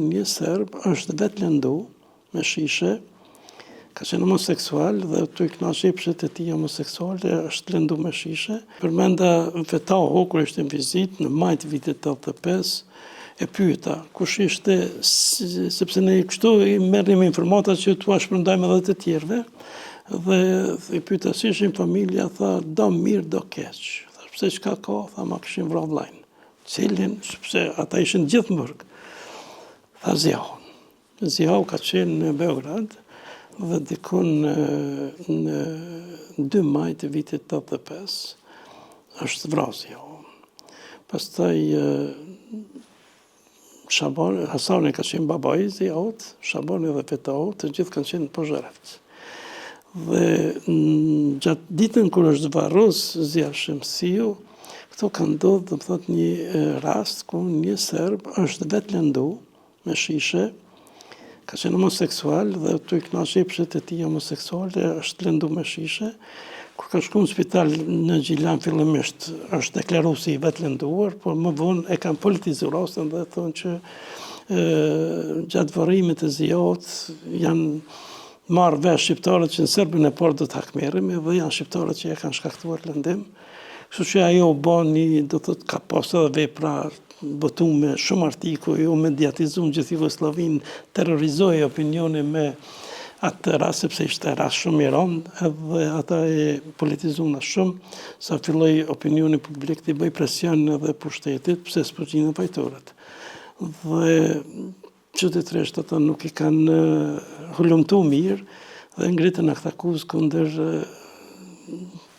një serb është vetë lëndu me shishe, ka qenë homoseksual dhe të i kna shqipshet e ti homoseksuale është lëndu me shishe. Përmenda vetohu, kur ishte në vizit, në majt vitit 85, e pyeta, kush ishte, sepse ne kështu i merrim informata që tu shpërndajmë edhe të tjerve, dhe i pyeta si ishin familja, tha, do mirë, do keq. Tha, pse çka ka, tha, ma këshin vra vllajn. Cilin, sepse ata ishin gjithë në burg. Tha, Zihau. Zihau ka qenë në Beograd, dhe dikun në 2 maj të vitit 85, është vra Zihau. Pastaj Hasani ka qenë babaj i Zihaut, Shabani dhe Fetau, të gjithë kanë qenë Pozharevc. Dhe gjatë ditën kur është varros Zia Shemsiu, këto kanë ndodhur, do të thotë, një rast ku një serb është vetë lëndu me shishe, ka qenë homoseksual dhe të i kna shqipshet e ti homoseksuale është lëndu me shishe. Kur ka shku në spital në Gjilan fillimisht është deklaru si vetë lënduar, por më vonë e kanë politizuar rastin dhe thonë që gjatë varrimit të Zihaut janë marrë vesh shqiptarët që në Serbin e parë do të hakmerrim dhe janë shqiptarët që e kanë shkaktuar lëndim. Kështu që ajo u bën një, do të thotë, ka pas edhe vepra botume, shumë artikuj, u mediatizum gjithë Jugosllavinë, terrorizoi opinioni me atë rast, sepse ishte rast shumë i rëndë, edhe ata e politizuan shumë, sa filloi opinioni publik të bëj presion edhe pushtetit, pse s'përgjigjen fajtorët. Dhe qytetërisht ata nuk i kanë hulumtuar mirë dhe ngritën akt akuzë kundër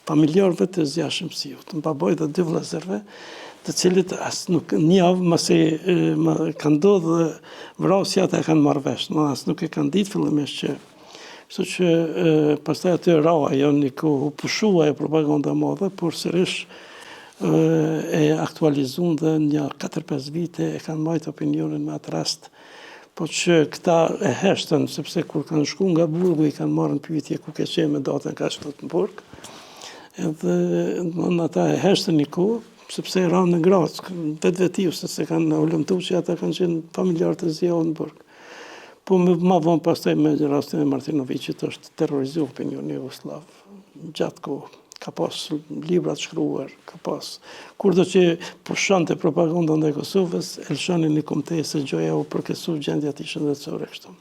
familjarëve të Zia Shemsiut, në babaj dhe 2 vëllezërve, të cilët as nuk një javë masi kanë ndodhur vrasjat e kanë marrë vesh, as nuk e kanë ditë fillimisht që. Kështu që pastaj aty ra ajo një kohë pushua e propaganda madhe, por sërish e aktualizuan dhe një 4-5 vite e kanë mbajtur opinionin me atë rast, po që këta e heshtën, sepse kur kanë shku nga burgu i kanë marrë në pyetje ku ke qenë me datën ka shtot në burg, edhe ata e heshtën një kohë, sepse e ranë në Grackë, vetë se kanë ulëmtu që ata kanë qenë familjarë të Zihaut në burg. Po ma vonë pastaj me rastin e Martinovicit është terrorizuar opinioni jugoslav gjatë kohë. Ka pas libra të shkruar, ka pas. Kurdo që pushonte propaganda ndaj Kosovës, e lëshonin në kombëtej se gjoja u përkesu gjendja të shëndetësore kështu.